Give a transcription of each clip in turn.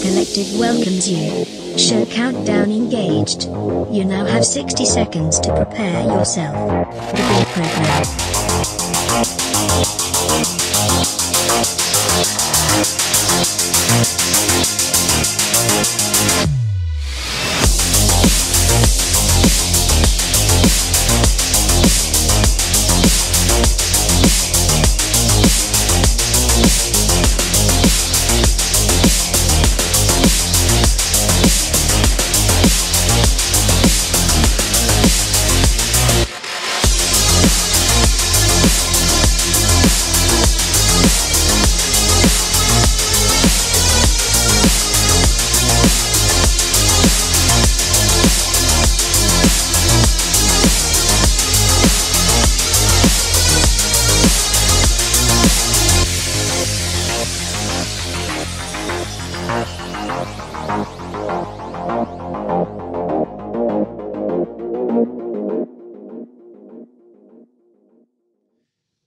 Collective welcomes you. Show countdown engaged. You now have 60 seconds to prepare yourself. Begin program.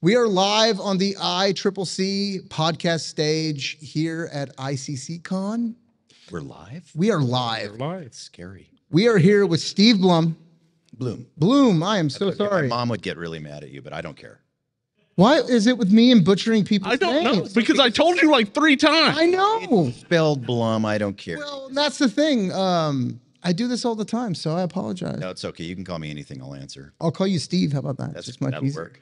We are live on the ICCC podcast stage here at ICCCon. We're live? We are live. We're live. It's scary. We are here with Steve Blum. Blum, I am so sorry. My mom would get really mad at you, but I don't care. Why is it with me and butchering people's I don't know, names? because I told you like 3 times. I know. Spelled Blum, I don't care. Well, that's the thing. I do this all the time, so I apologize. No, it's okay. You can call me anything. I'll answer. I'll call you Steve. How about that? That's just much that'll easier. work.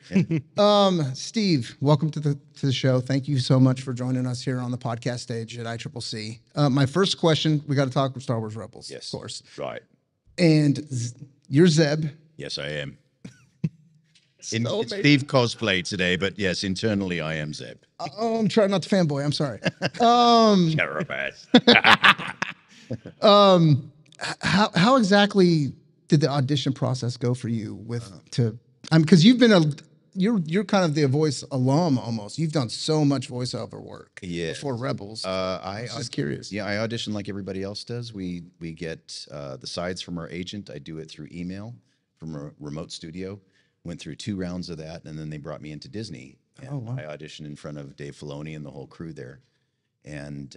Yeah. Steve, welcome to the show. Thank you so much for joining us here on the podcast stage at ICCC. My first question, we got to talk with Star Wars Rebels, Yes. of course. Right. And you're Zeb. Yes, I am. So It's Steve cosplay today, but yes, internally I am Zeb. I'm trying not to fanboy. I'm sorry. How exactly did the audition process go for you because you've been you're kind of the voice alum almost. You've done so much voiceover work for Rebels. I was just curious. Yeah, I audition like everybody else does. We get the sides from our agent. I do it through email from a remote studio. Went through 2 rounds of that, and then they brought me into Disney. And I auditioned in front of Dave Filoni and the whole crew there. And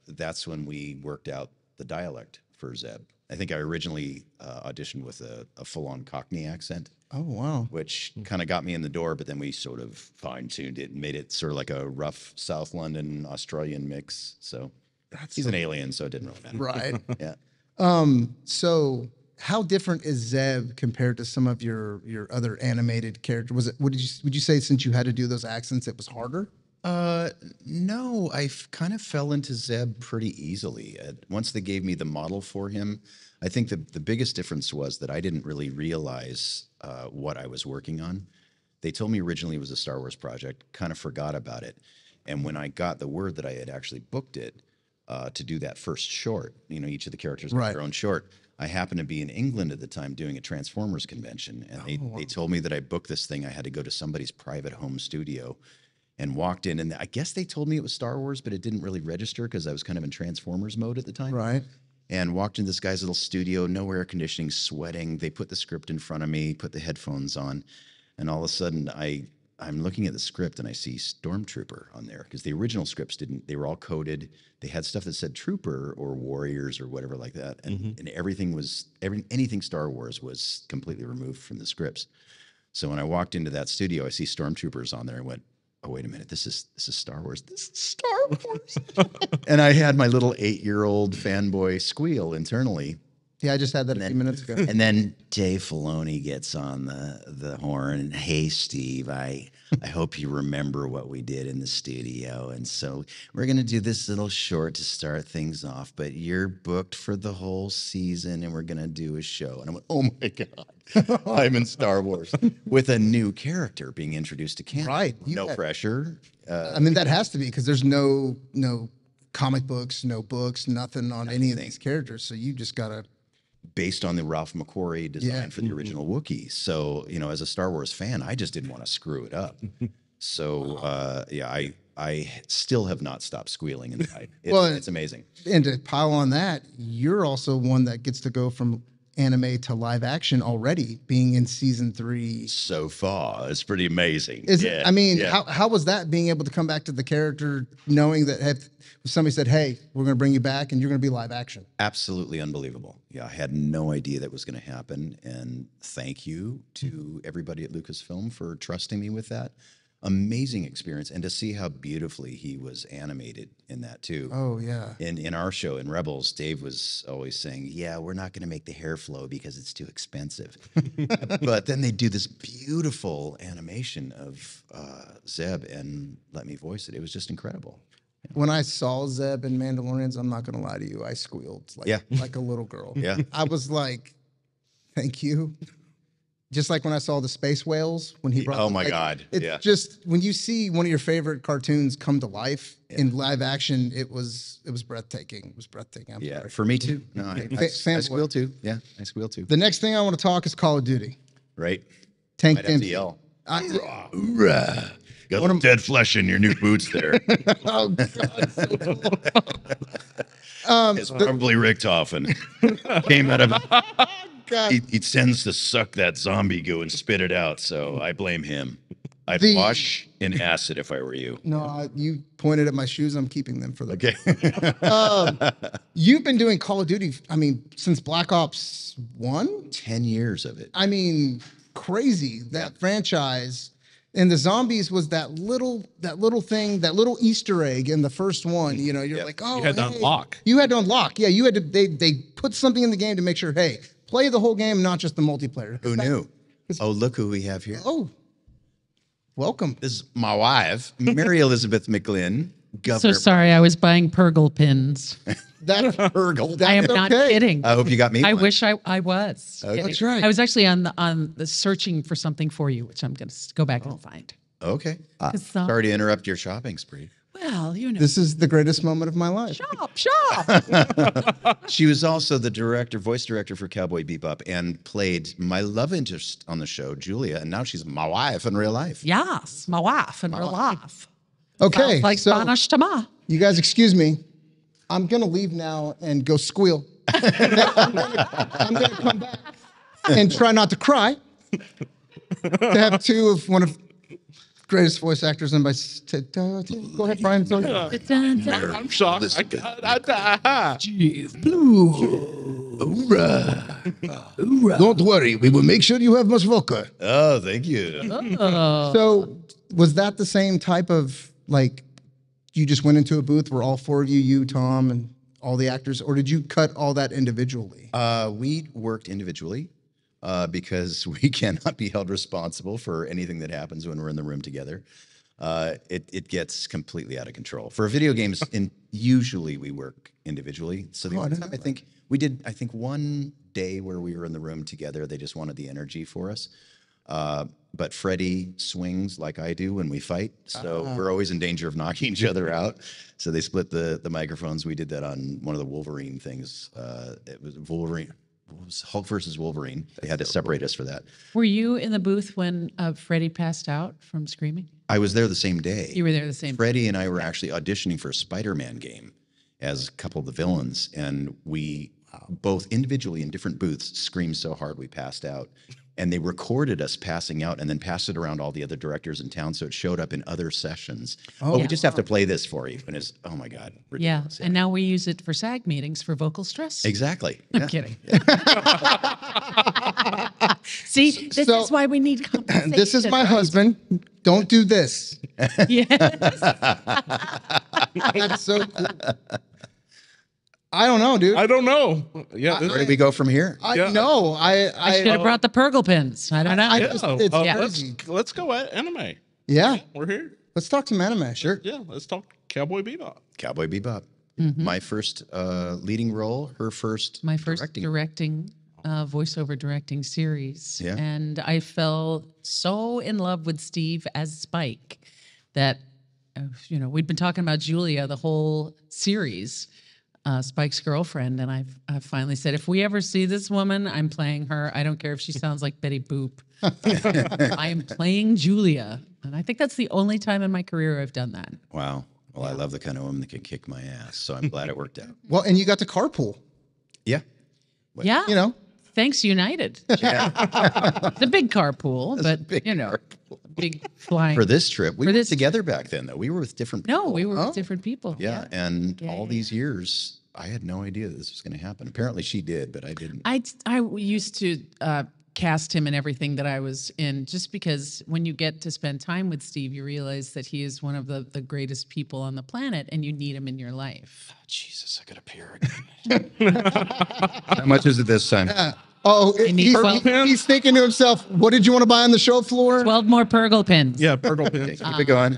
that's when we worked out the dialect for Zeb. I think I originally auditioned with a full-on Cockney accent. Oh, wow. Which kind of got me in the door, but then we sort of fine-tuned it and made it sort of like a rough South London Australian mix. So he's an alien, so it didn't really matter. Right. Yeah. So how different is Zeb compared to some of your other animated characters? Would you say since you had to do those accents, it was harder? No, I kind of fell into Zeb pretty easily. Once they gave me the model for him, I think the biggest difference was that I didn't really realize what I was working on. They told me originally it was a Star Wars project, kind of forgot about it. And when I got the word that I had actually booked it to do that first short, each of the characters got their own short, I happened to be in England at the time doing a Transformers convention. And they told me that I booked this thing. I had to go to somebody's private home studio. And walked in, and I guess they told me it was Star Wars, but it didn't really register because I was kind of in Transformers mode at the time. Right. And walked into this guy's little studio, no air conditioning, sweating. They put the script in front of me, put the headphones on, and all of a sudden I'm looking at the script and I see Stormtrooper on there because the original scripts didn't. They were all coded. They had stuff that said Trooper or Warriors or whatever like that, and anything Star Wars was completely removed from the scripts. So when I walked into that studio, I see Stormtroopers on there. I went, oh, wait a minute, this is Star Wars. This is Star Wars. And I had my little 8-year-old fanboy squeal internally. Yeah, I just had that a few minutes ago. And then Dave Filoni gets on the horn and, hey, Steve, I hope you remember what we did in the studio. And so we're going to do this little short to start things off, but you're booked for the whole season and we're going to do a show. And I went, oh, my God, I'm in Star Wars with a new character being introduced to canon. Right. No pressure. I mean, that has to be because there's no comic books, no books, nothing on any of these characters. So you just got to. Based on the Ralph McQuarrie design for the original Wookiee. So, as a Star Wars fan, I just didn't want to screw it up. So, I still have not stopped squealing inside. It's amazing. And to pile on that, you're also one that gets to go from anime to live action already, being in season 3 so far. It's pretty amazing. I mean, how was that, being able to come back to the character, knowing that if somebody said, hey, we're going to bring you back and you're going to be live action? Absolutely unbelievable. Yeah, I had no idea that was going to happen. And thank you to everybody at Lucasfilm for trusting me with that. Amazing experience. And to see how beautifully he was animated in that too. Oh, yeah. In our show, in Rebels, Dave was always saying, yeah, we're not going to make the hair flow because it's too expensive. But then they do this beautiful animation of Zeb and let me voice it. It was just incredible. When I saw Zeb in Mandalorians, I'm not going to lie to you, I squealed like a little girl. Yeah. I was like, thank you. Just like when I saw the space whales, when he brought. Oh my God! It's just when you see one of your favorite cartoons come to life in live action, it was breathtaking. It was breathtaking. I'm sorry. For me too. No, I squeal too. Yeah, I squeal too. The next thing I want to talk is Call of Duty. Right. Tank Might have to yell. Got some dead flesh in your new boots there. Oh God! It's probably Richtofen. Came out of. He tends to suck that zombie goo and spit it out, so I blame him. I'd wash in acid if I were you. No, you pointed at my shoes. I'm keeping them for the. Okay. You've been doing Call of Duty, I mean, since Black Ops 1? 10 years of it. I mean, crazy, that franchise. And the zombies was that little thing, that little Easter egg in the first one. You know, you're like, oh, you had to unlock. You had to unlock. Yeah, you had to. They put something in the game to make sure, hey, play the whole game, not just the multiplayer. Who knew? Oh, look who we have here. Oh, welcome. This is my wife, Mary Elizabeth McGlynn. So sorry, I was buying Purgle pins. That's Purgle. I am not kidding. I hope you got me. I wish I was. Okay. That's right. I was actually on the searching for something for you, which I'm going to go back and find. Okay. Sorry to interrupt your shopping spree. Well, you know. This is the greatest moment of my life. Shop. She was also the voice director for Cowboy Bebop, and played my love interest on the show, Julia, and now she's my wife in real life. Yes, my wife in real life. Okay, Sounds like so Spanish to ma. you guys excuse me. I'm going to leave now and go squeal. I'm going to come back and try not to cry. To have one of greatest voice actors in my. Go ahead, Brian. I'm shocked. Jeez, Blue. Hoorah. Don't worry, we will make sure you have much vodka. Oh, thank you. So, was that the same type of, like, you just went into a booth where all 4 of you, Tom, and all the actors, or did you cut all that individually? We worked individually. Because we cannot be held responsible for anything that happens when we're in the room together. It gets completely out of control. For video games, usually we work individually. So the only time I think we did, one day where we were in the room together, they just wanted the energy for us. But Freddie swings like I do when we fight, so we're always in danger of knocking each other out. So they split the microphones. We did that on one of the Wolverine things. It was Wolverine. It was Hulk versus Wolverine. They had to separate us for that. Were you in the booth when Freddie passed out from screaming? I was there the same day. You were there the same day. Freddie and I were actually auditioning for a Spider-Man game as a couple of the villains, and we both individually in different booths screamed so hard we passed out. And they recorded us passing out and then passed it around all the other directors in town, so it showed up in other sessions. Oh, we just have to play this for you. And it's, oh my God. Ridiculous. Yeah, and now we use it for SAG meetings for vocal stress. Exactly. I'm kidding. See, this is why we need compensation. This is my husband. Don't do this. Yes. That's so cool. I don't know, dude. I don't know. Yeah. Where do we go from here? I know. I should have brought the Purgle pins. I don't know. It's crazy. Let's go at anime. Yeah. We're here. Let's talk some anime. Sure. Yeah, let's talk Cowboy Bebop. Cowboy Bebop. My first leading role, her first My first directing voiceover directing series. Yeah. And I fell so in love with Steve as Spike that, we'd been talking about Julia the whole series. Spike's girlfriend, and I finally said, if we ever see this woman, I'm playing her. I don't care if she sounds like Betty Boop. I am playing Julia, and I think that's the only time in my career I've done that. Wow. Well, I love the kind of woman that can kick my ass, so I'm glad it worked out. Well, and you got to carpool. Yeah. Yeah. thanks United. It's a big carpool, but big big flying. For this trip, we For were this- together back then, though. We were with different people. No, we were with different people. Yeah, and Yeah, all yeah, these years, I had no idea that this was going to happen. Apparently she did, but I didn't. I used to cast him in everything that I was in, just because when you get to spend time with Steve, you realize that he is one of the greatest people on the planet, and you need him in your life. Jesus, I got to appear again. How much is it this time? Oh, need 12 he's thinking to himself, what did you want to buy on the show floor? 12 more Purgle pins. Yeah, Purgle pins. Keep it going.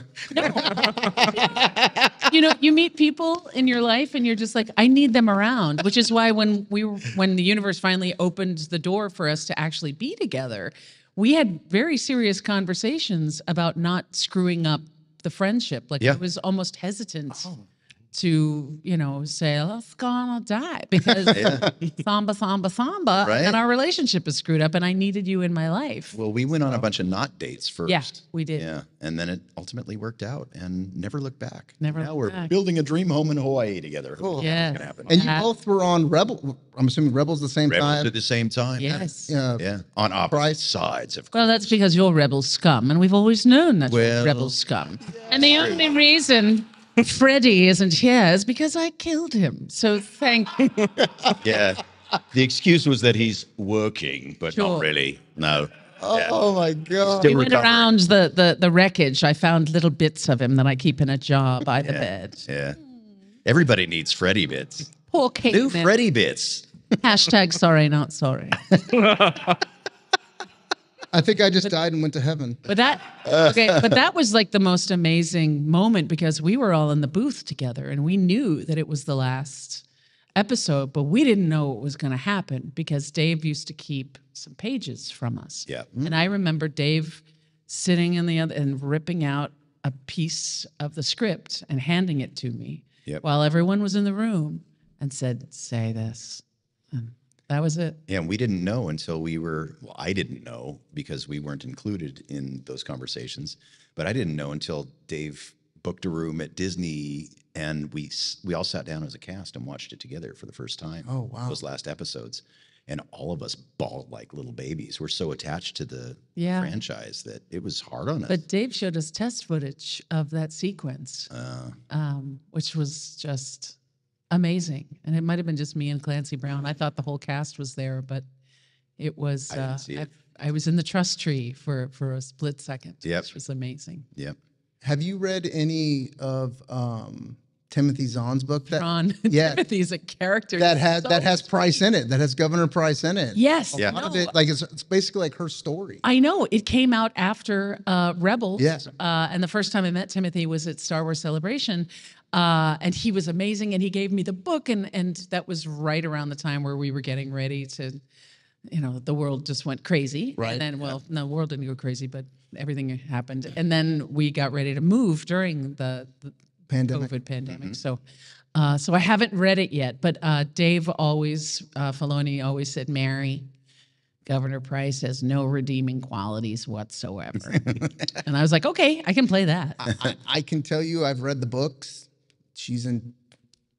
You meet people in your life and you're just like, I need them around, which is why when the universe finally opened the door for us to actually be together, we had very serious conversations about not screwing up the friendship. Like I was almost hesitant to, say, let's go on a die because samba, Right. and our relationship is screwed up and I needed you in my life. Well, we went on a bunch of not dates first. Yeah, we did. Yeah, and then it ultimately worked out and never looked back. Never Now looked we're back. building a dream home in Hawaii together. Who knows Yes. what's gonna happen? And you both were on Rebel. I'm assuming Rebels the same Rebels time. at the same time. Yes. Yeah, on opposite Pryce. sides of. Well, that's because you're rebel scum, and we've always known that Well- you're rebel scum. And the only reason Freddie isn't here is because I killed him. So thank you. Yeah, the excuse was that he's working, but Sure. not really. No. Oh my God. Still We went recovering. around the wreckage. I found little bits of him that I keep in a jar by the bed. Yeah. Everybody needs Freddy bits. Poor Kate. New Freddy bits. Hashtag sorry, not sorry. I think I just died and went to heaven. But that was like the most amazing moment because we were all in the booth together and we knew that it was the last episode, but we didn't know what was going to happen because Dave used to keep some pages from us. Yeah. And I remember Dave sitting in the other and ripping out a piece of the script and handing it to me while everyone was in the room and said, say this. And that was it. Yeah, and we didn't know until I didn't know because we weren't included in those conversations, but I didn't know until Dave booked a room at Disney and we all sat down as a cast and watched it together for the first time. Oh, wow. Those last episodes. And all of us bawled like little babies. We're so attached to the Yeah. franchise that it was hard on us. But Dave showed us test footage of that sequence, which was just amazing. And it might have been just me and Clancy Brown. I thought the whole cast was there, but it was. I didn't see it. I was in the trust tree for a split second, Yep. which was amazing. Yep. Have you read any of Timothy Zahn's book? Ron Timothy's a character that has Pryce in it. That has Governor Pryce in it. Yes. A lot of it, like it's basically like her story. I know. It came out after Rebels. Yes. And the first time I met Timothy was at Star Wars Celebration. And he was amazing. And he gave me the book. And that was right around the time where we were getting ready to, the world just went crazy. Right. And then, no, the world didn't go crazy, but everything happened. And then we got ready to move during the Pandemic. COVID pandemic. So I haven't read it yet, but Dave Filoni always said, Mary, Governor Pryce has no redeeming qualities whatsoever. And I was like, okay, I can play that. I can tell you, I've read the books. She's in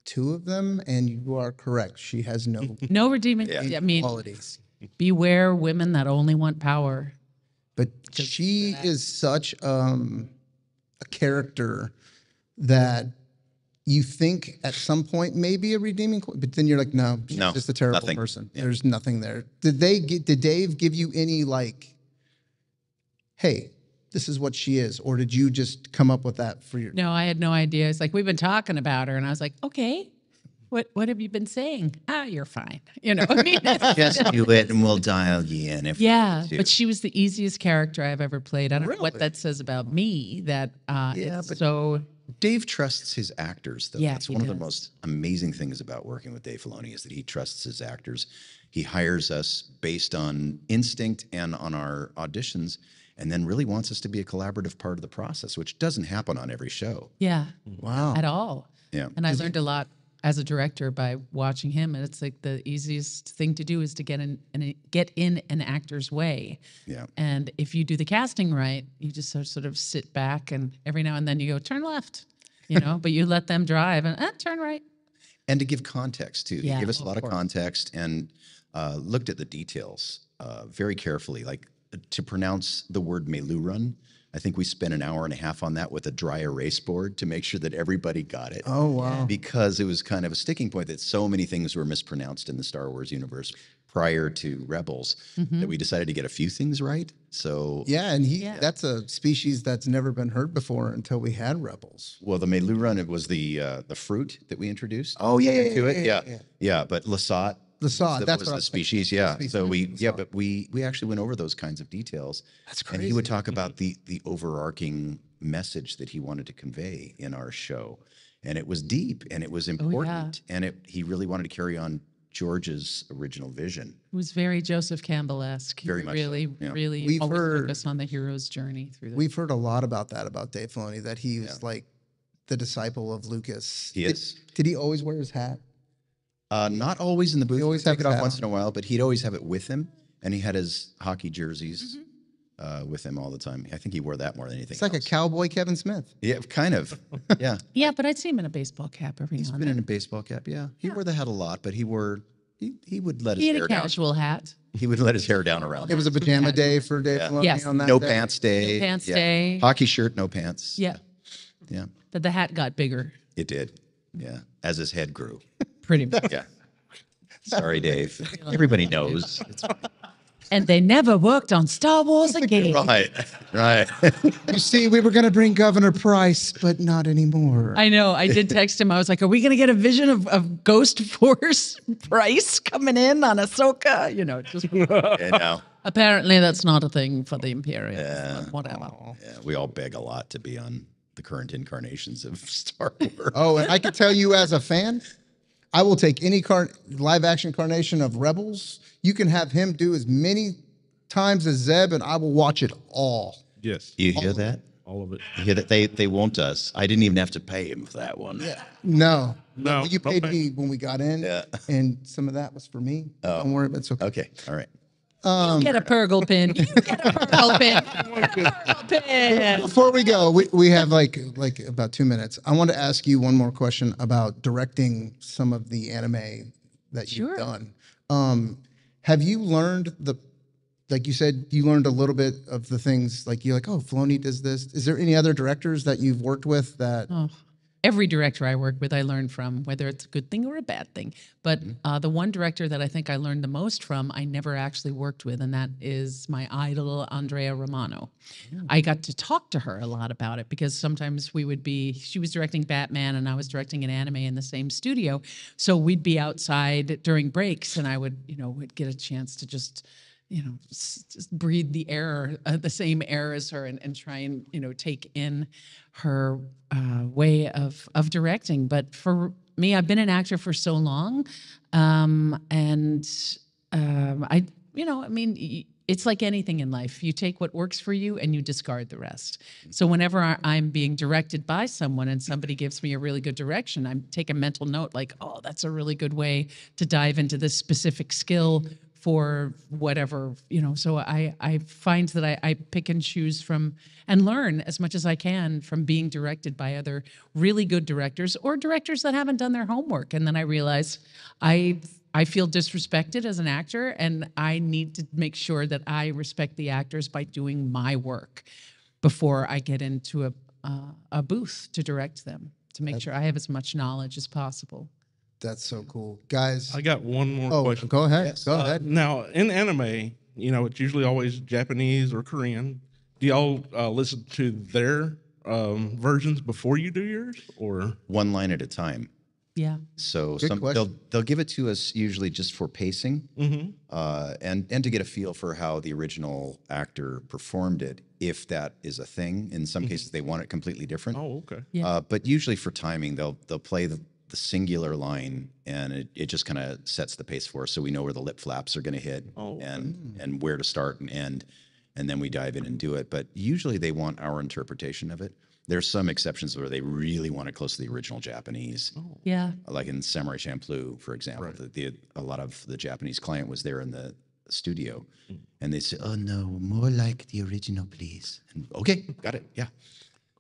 2 of them, and you are correct. She has no No redeeming. I mean, qualities. beware women that only want power. But she is such a character that you think at some point maybe a redeeming, but then you're like, no, she's No, just a terrible nothing. person. Yeah. There's nothing there. Did Dave give you any like, hey, this is what she is, or did you just come up with that for your? No, I had no idea. It's like, we've been talking about her. And I was like, okay, what have you been saying? You're fine. I mean, Just do it and we'll dial you in if yeah, we need to. but she was the easiest character I've ever played. I don't know what that says about me. That it's so. Dave trusts his actors, though. Yeah, That's he one of the does. most amazing things about working with Dave Filoni is that he trusts his actors. He hires us based on instinct and on our auditions, and then really wants us to be a collaborative part of the process, which doesn't happen on every show. Yeah. Wow. At all. Yeah. And I learned a lot as a director by watching him. And it's like the easiest thing to do is to get in an actor's way. Yeah. And if you do the casting right, you just sort of sit back and every now and then you go, turn left, but you let them drive and turn right. And to give context, too. Yeah, They give us a of lot of course. context. And looked at the details very carefully. Like to pronounce the word Melurun, I think we spent an hour and a half on that with a dry erase board to make sure that everybody got it. Oh, wow. Because it was kind of a sticking point that so many things were mispronounced in the Star Wars universe prior to Rebels that we decided to get a few things right. So Yeah, and that's a species that's never been heard before until we had Rebels. well, the Melurun, it was the fruit that we introduced. Oh, yeah, into it. Yeah. But Lasat. Lasat, that's was what I the was species. thinking. Yeah. Species. So but we actually went over those kinds of details. That's And he crazy. would talk about the overarching message that he wanted to convey in our show, and it was deep and it was important, and he really wanted to carry on George's original vision. It was very Joseph Campbell-esque. Very much so, really, yeah. really We've always heard- focused on the hero's journey through the We've heard a lot about Dave Filoni, that he was like the disciple of Lucas. He is. Did he always wear his hat? Not always in the booth. He always He'd take have it his off hat once on. in a while, but he'd always have it with him, and he had his hockey jerseys with him all the time. I think he wore that more than anything. It's like a cowboy Kevin Smith. Yeah, kind of. Yeah. Yeah, but I'd see him in a baseball cap every He's now and been then. in a baseball cap. Yeah. He wore the hat a lot, but he would let his He had hair a down. casual hat. He would let his hair down around. It was a pajama day for Dave Filoni Yes. on that No day. pants day. No pants Yeah. day. Hockey shirt, no pants. Yeah, Yeah. but the hat got bigger, It did. Yeah. As his head grew. pretty much. Yeah. Sorry, Dave. Everybody knows. It's And they never worked on Star Wars again. right. Right. You see, we were going to bring Governor Pryce, but not anymore. I know. I did text him. I was like, "Are we going to get a vision of Ghost Force Pryce coming in on Ahsoka?" You know, just And now, apparently that's not a thing for the Imperials. But whatever. yeah, we all beg a lot to be on the current incarnations of Star Wars. Oh, and I can tell you as a fan, I will take any live action incarnation of Rebels. You can have him do as many times as Zeb, and I will watch it all. Yes. You hear that? All of it. You hear that? They won't us. I didn't even have to pay him for that one. No. No, You no paid pay. me when we got in, Yeah. and some of that was for me. Don't worry, it's okay. Okay. All right. You get a Purgle pin. You get a Purgle pin. Purgle pin. Before we go, we have like about 2 minutes. I want to ask you one more question about directing some of the anime that you've Sure. done. Have you learned like you said, you learned a little bit of the things, like you're like, oh, Filoni does this. Is there any other directors that you've worked with that? Oh, every director I work with, I learn from, whether it's a good thing or a bad thing. But the one director that I think I learned the most from, I never actually worked with, and that is my idol, Andrea Romano. I got to talk to her a lot about it because sometimes she was directing Batman and I was directing an anime in the same studio. So we'd be outside during breaks and I would get a chance to just just breathe the air, the same air as her, and try and take in her way of directing. But for me, I've been an actor for so long, it's like anything in life. You take what works for you and you discard the rest. So whenever I'm being directed by someone and somebody gives me a really good direction, I take a mental note like, oh, that's a really good way to dive into this specific skill for whatever, so I find that I pick and choose from and learn as much as I can from being directed by other really good directors or directors that haven't done their homework. And then I realize I feel disrespected as an actor and I need to make sure that I respect the actors by doing my work before I get into a booth to direct them, to make sure I have as much knowledge as possible. That's so cool, guys. I got one more question. Go ahead. Go ahead. Now, in anime, it's usually always Japanese or Korean. Do y'all listen to their versions before you do yours, or One line at a time. Yeah. So Good question. they'll give it to us usually just for pacing, and to get a feel for how the original actor performed it, if that is a thing. In some cases, they want it completely different. Oh, okay. Yeah. But usually for timing, they'll play the singular line, and it just kind of sets the pace for us, so we know where the lip flaps are going to hit, and where to start and end, and then we dive in and do it. But usually they want our interpretation of it. There's some exceptions where they really want it close to the original Japanese. Yeah. Like in Samurai Champloo, for example, a lot of the Japanese client was there in the studio, and they said, "Oh no, more like the original, please." And, okay, got it. Yeah.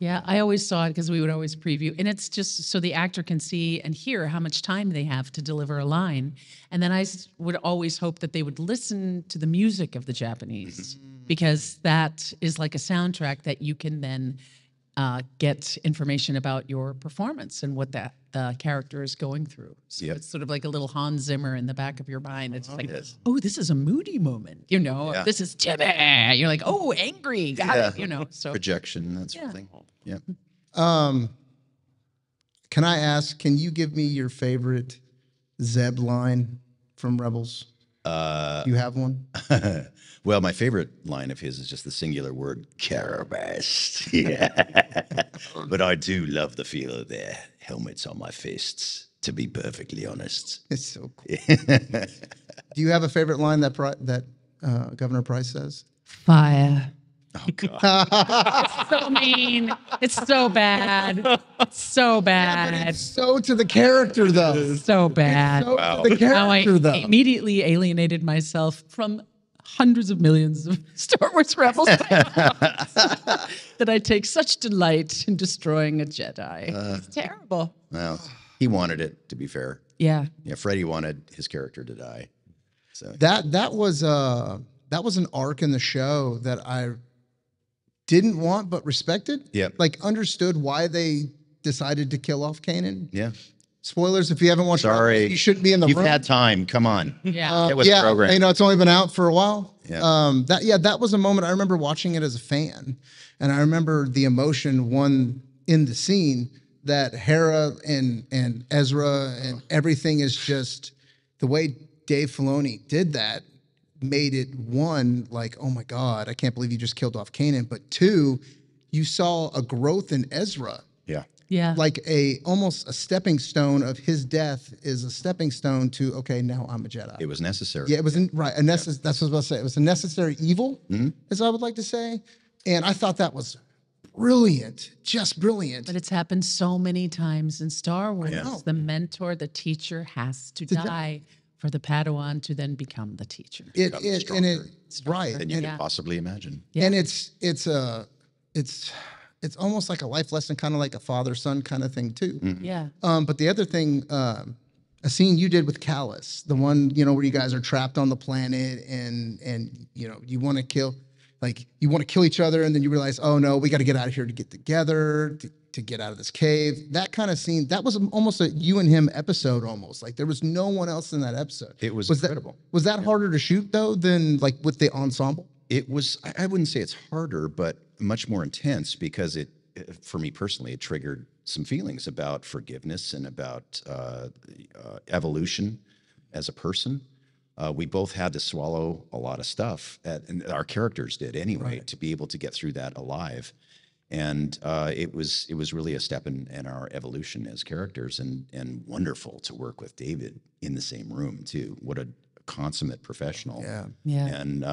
Yeah, I always saw it because we would always preview. And it's just so the actor can see and hear how much time they have to deliver a line. And then would always hope that they would listen to the music of the Japanese because that is like a soundtrack that you can then get information about your performance and what that character is going through. So it's sort of like a little Hans Zimmer in the back of your mind. It's like, oh, this is a moody moment, or this is Jimmy. You're like, oh, angry, got it, So Projection, that sort of thing. Yeah. Can I ask, can you give me your favorite Zeb line from Rebels? Do you have one? Well, my favorite line of his is just the singular word, Carabast. Yeah. But I do love the feel of their helmets on my fists, to be perfectly honest. It's so cool. Do you have a favorite line that Governor Pryce says? Fire. Oh, God. So mean. It's so bad. It's so bad. It's so to the character, though. So bad. So to the character, though. I immediately alienated myself from hundreds of millions of Star Wars Rebels that I take such delight in destroying a Jedi. It's terrible. Well, he wanted it, to be fair. Yeah. Yeah, Freddie wanted his character to die. So That was an arc in the show that I didn't want but respected. Yeah. Like understood why they decided to kill off Kanan. yeah. Spoilers if you haven't watched Sorry. Rebels, you shouldn't be in the You've room. had time. Come on. Yeah. Get with the program. it's only been out for a while. Yeah. That was a moment I remember watching it as a fan, and I remember the emotion in the scene that Hera and Ezra and everything is just the way Dave Filoni did that made it one like, oh my God, I can't believe you just killed off Kanan, but two, you saw a growth in Ezra. Yeah. Yeah. Like almost a stepping stone of his death is a stepping stone to, okay, now I'm a Jedi. It was necessary. Yeah, it was right. That's what I was about to say. It was a necessary evil, as I would like to say. And I thought that was brilliant, just brilliant. But it's happened so many times in Star Wars. know. The mentor, the teacher has to die for the Padawan to then become the teacher. It's right. Than you could possibly imagine. Yeah. And it's almost like a life lesson, kind of like a father-son kind of thing too. Yeah. But the other thing, a scene you did with Callus, the one, where you guys are trapped on the planet and you want to kill each other, and then you realize, oh no, we got to get out of here to get together, to get out of this cave. That kind of scene, that was almost a you and him episode almost. Like there was no one else in that episode. It was incredible. Was that harder to shoot though than like with the ensemble? It was, I wouldn't say it's harder, but much more intense because for me personally, it triggered some feelings about forgiveness and about evolution as a person. We both had to swallow a lot of stuff, and our characters did anyway, to be able to get through that alive. And it was really a step in our evolution as characters, and wonderful to work with David in the same room too. What a consummate professional. Yeah. And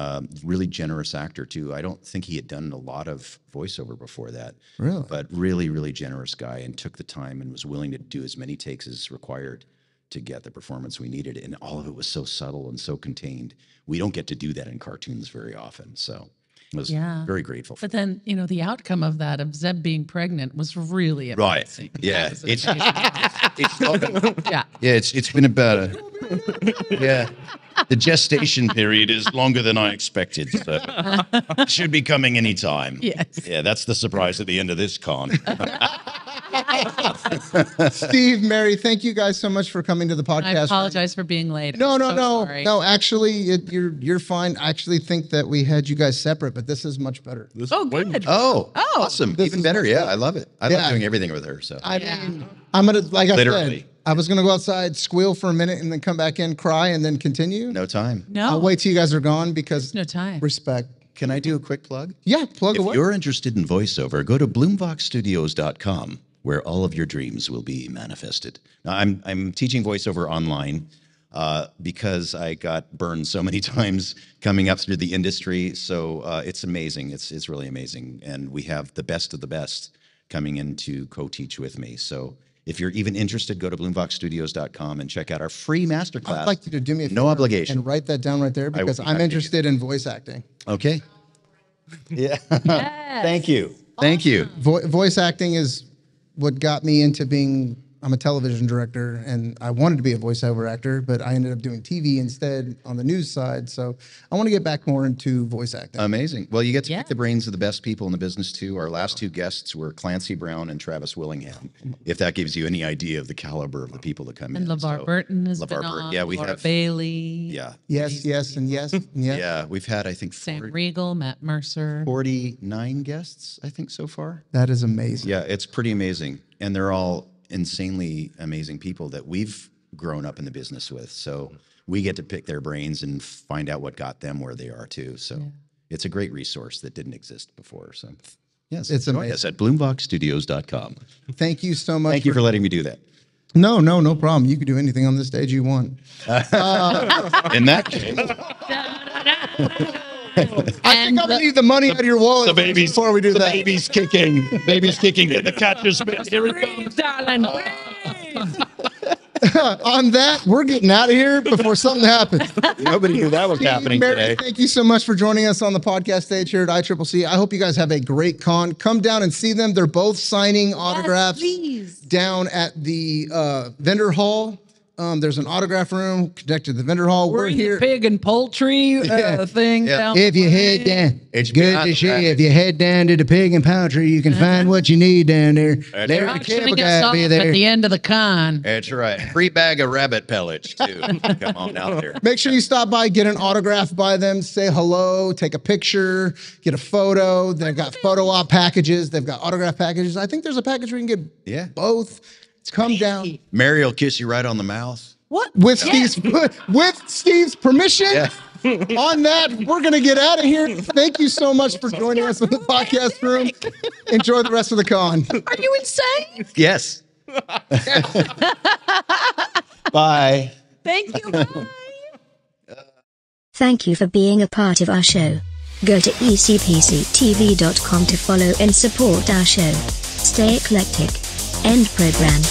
really generous actor too. I don't think he had done a lot of voiceover before that. Really? But really, really generous guy, and took the time and was willing to do as many takes as required to get the performance we needed. And all of it was so subtle and so contained. We don't get to do that in cartoons very often. So I was very grateful for But then, the outcome of that, of Zeb being pregnant, was really amazing. Right. Yeah. That was It's amazing. Yeah. yeah, it's been about the gestation period is longer than I expected. So it should be coming anytime. Yes. Yeah, that's the surprise at the end of this con. Steve, Mary, thank you guys so much for coming to the podcast. I apologize for being late. No. Sorry. No, actually, you're fine. I actually think that we had you guys separate, but this is much better. Good. Oh, awesome. Even better. Yeah, I love it. I Yeah. love doing everything with her. So I mean, I'm gonna, like I Literally. said, I was gonna go outside, squeal for a minute, and then come back in, cry, and then continue. no time. No. I'll wait till you guys are gone because No time. respect. Can I do a quick plug? Yeah, plug If away. you're interested in voiceover, go to bloomvoxstudios.com, where all of your dreams will be manifested. Now, I'm teaching voiceover online because I got burned so many times coming up through the industry. So it's amazing. It's really amazing. And we have the best of the best coming in to co-teach with me. So if you're even interested, go to bloomvoxstudios.com and check out our free masterclass. I'd like you to do me a favor No obligation. and write that down right there because be I'm happy to. interested in voice acting. Okay. Yeah. Thank you. Thank you. Voice acting is what got me into being. I'm a television director, and I wanted to be a voiceover actor, but I ended up doing TV instead on the news side. So I want to get back more into voice acting. Amazing. Well, you get to pick the brains of the best people in the business too. Our last two guests were Clancy Brown and Travis Willingham. If that gives you any idea of the caliber of the people that come in. And LeVar Burton has been on. Yeah, we Laura have Bailey. Yeah. Yes, and yes. Yeah, we've had I think Sam Riegel, Matt Mercer. 49 guests I think so far. That is amazing. Yeah, it's pretty amazing, and they're all insanely amazing people that we've grown up in the business with. So we get to pick their brains and find out what got them where they are too. So it's a great resource that didn't exist before. So yes, it's amazing. Yes, at bloomboxstudios.com. Thank you so much. Thank you for letting me do that. No problem. You can do anything on this stage you want. In that case, I think I'm gonna need the money out of your wallet before we do that. Baby's kicking. Baby's kicking. The catcher's mitt. Here it comes. Darling. On that, we're getting out of here before something happens. Nobody knew that was happening Mary, today. thank you so much for joining us on the podcast stage here at ICCC. I hope you guys have a great con. Come down and see them. They're both signing autographs down at the vendor hall. There's an autograph room connected to the vendor hall. We're here. Pig and poultry thing. Down If you head down, it's good to see you. If you head down to the pig and poultry, you can find what you need down there. There's a cable guy be there. At the end of the con. that's right. Free bag of rabbit pellets too. Come on out there. Make sure you stop by, get an autograph by them, say hello, take a picture, get a photo. They've got photo op packages. They've got autograph packages. I think there's a package where you can get both. Come down. Mary will kiss you right on the mouth. What? With Steve's permission. Yeah. On that, we're going to get out of here. Thank you so much for joining us in the podcast room. Enjoy the rest of the con. Are you insane? Yes. Bye. Thank you. Bye. Thank you for being a part of our show. Go to ecpctv.com to follow and support our show. Stay eclectic. End program.